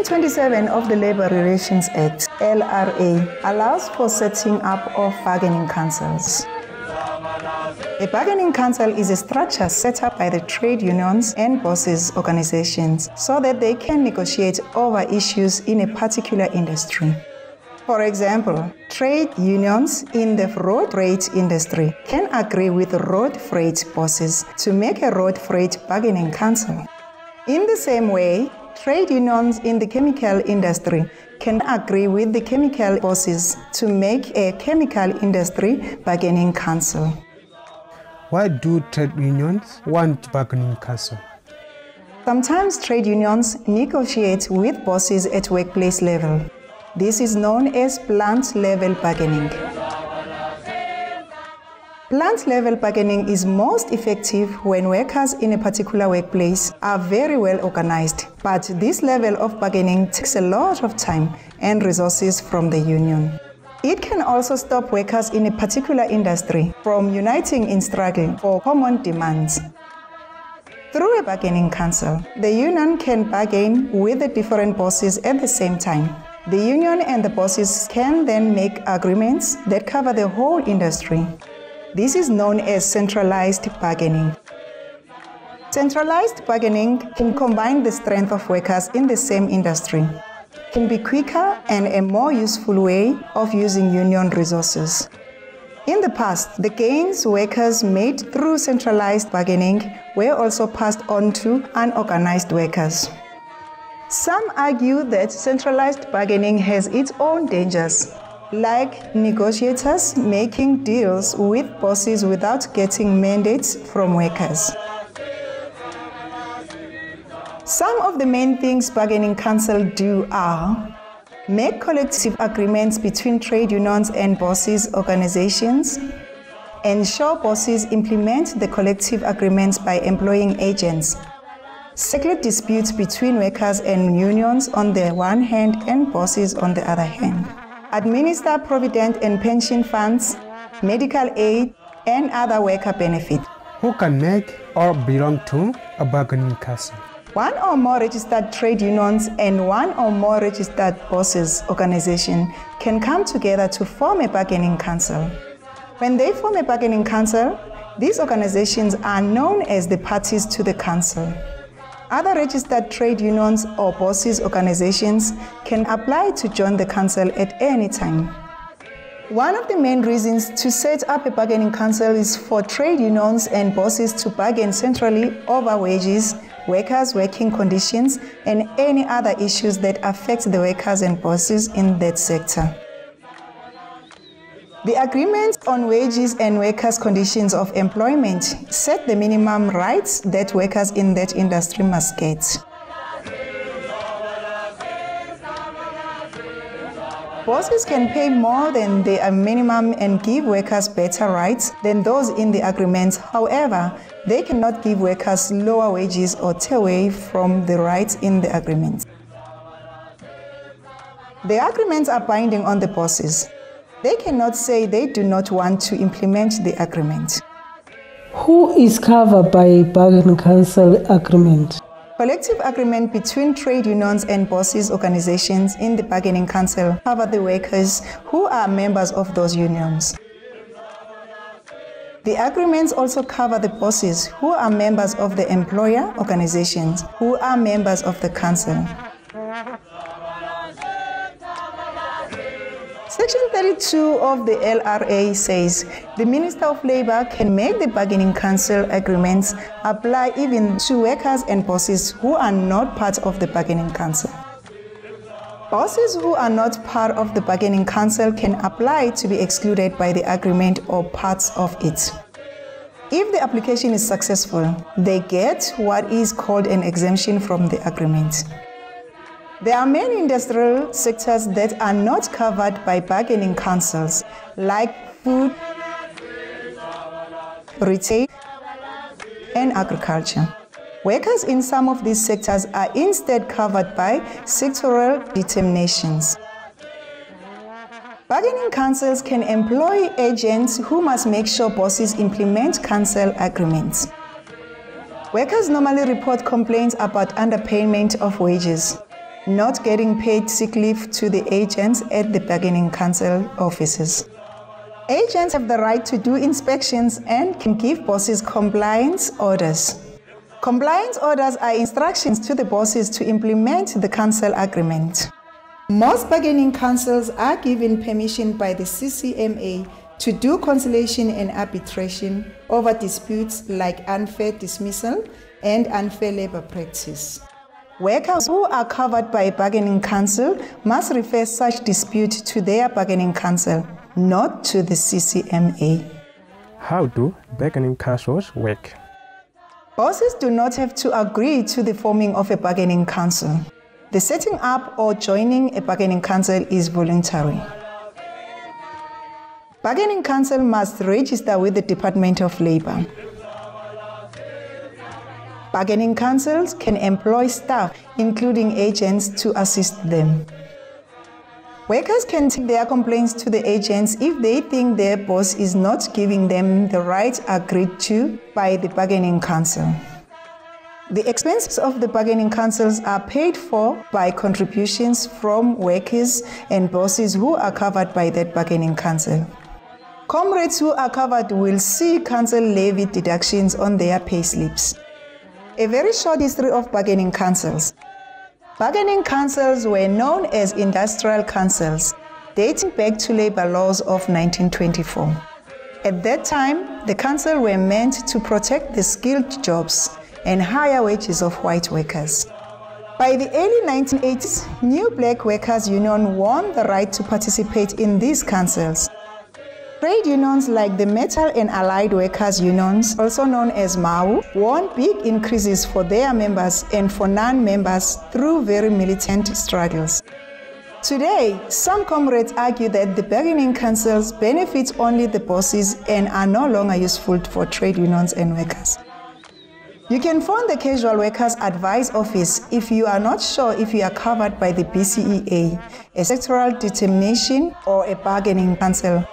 27 of the Labor Relations Act, LRA, allows for setting up of bargaining councils. A bargaining council is a structure set up by the trade unions and bosses organizations so that they can negotiate over issues in a particular industry. For example, trade unions in the road freight industry can agree with road freight bosses to make a road freight bargaining council. In the same way, trade unions in the chemical industry can agree with the chemical bosses to make a chemical industry bargaining council. Why do trade unions want bargaining council? Sometimes trade unions negotiate with bosses at workplace level. This is known as plant-level bargaining. Plant-level bargaining is most effective when workers in a particular workplace are very well organized, but this level of bargaining takes a lot of time and resources from the union. It can also stop workers in a particular industry from uniting in struggle for common demands. Through a bargaining council, the union can bargain with the different bosses at the same time. The union and the bosses can then make agreements that cover the whole industry. This is known as centralized bargaining. Centralized bargaining can combine the strength of workers in the same industry. Can be quicker and a more useful way of using union resources. In the past, the gains workers made through centralized bargaining were also passed on to unorganized workers. Some argue that centralized bargaining has its own dangers, like negotiators making deals with bosses without getting mandates from workers. Some of the main things bargaining council do are make collective agreements between trade unions and bosses organizations, ensure bosses implement the collective agreements by employing agents, settle disputes between workers and unions on the one hand and bosses on the other hand, administer provident and pension funds, medical aid, and other worker benefits. Who can make or belong to a bargaining council? One or more registered trade unions and one or more registered bosses organization can come together to form a bargaining council. When they form a bargaining council, these organizations are known as the parties to the council. Other registered trade unions or bosses organizations can apply to join the council at any time. One of the main reasons to set up a bargaining council is for trade unions and bosses to bargain centrally over wages, workers' working conditions, and any other issues that affect the workers and bosses in that sector. The agreements on wages and workers' conditions of employment set the minimum rights that workers in that industry must get. Bosses can pay more than the minimum and give workers better rights than those in the agreements. However, they cannot give workers lower wages or take away from the rights in the agreements. The agreements are binding on the bosses. They cannot say they do not want to implement the agreement. Who is covered by a bargaining council agreement? Collective agreement between trade unions and bosses organizations in the bargaining council cover the workers who are members of those unions. The agreements also cover the bosses who are members of the employer organizations who are members of the council. Section 32 of the LRA says the Minister of Labour can make the bargaining council agreements apply even to workers and bosses who are not part of the bargaining council. Bosses who are not part of the bargaining council can apply to be excluded by the agreement or parts of it. If the application is successful, they get what is called an exemption from the agreement. There are many industrial sectors that are not covered by bargaining councils, like food, retail, and agriculture. Workers in some of these sectors are instead covered by sectoral determinations. Bargaining councils can employ agents who must make sure bosses implement council agreements. Workers normally report complaints about underpayment of wages. not getting paid sick leave to the agents at the bargaining council offices. Agents have the right to do inspections and can give bosses compliance orders. Compliance orders are instructions to the bosses to implement the council agreement. Most bargaining councils are given permission by the CCMA to do conciliation and arbitration over disputes like unfair dismissal and unfair labor practice. Workers who are covered by a bargaining council must refer such dispute to their bargaining council, not to the CCMA. How do bargaining councils work? Bosses do not have to agree to the forming of a bargaining council. The setting up or joining a bargaining council is voluntary. Bargaining council must register with the Department of Labor. Bargaining councils can employ staff, including agents, to assist them. Workers can take their complaints to the agents if they think their boss is not giving them the rights agreed to by the bargaining council. The expenses of the bargaining councils are paid for by contributions from workers and bosses who are covered by that bargaining council. Comrades who are covered will see council levy deductions on their payslips. A very short history of bargaining councils. Bargaining councils were known as industrial councils, dating back to labor laws of 1924. At that time, the council were meant to protect the skilled jobs and higher wages of white workers. By the early 1980s, New Black Workers Union won the right to participate in these councils. Trade unions like the Metal and Allied Workers Unions, also known as MAU, won big increases for their members and for non-members through very militant struggles. Today, some comrades argue that the bargaining councils benefit only the bosses and are no longer useful for trade unions and workers. You can phone the Casual Workers Advice Office if you are not sure if you are covered by the BCEA, a sectoral determination, or a bargaining council.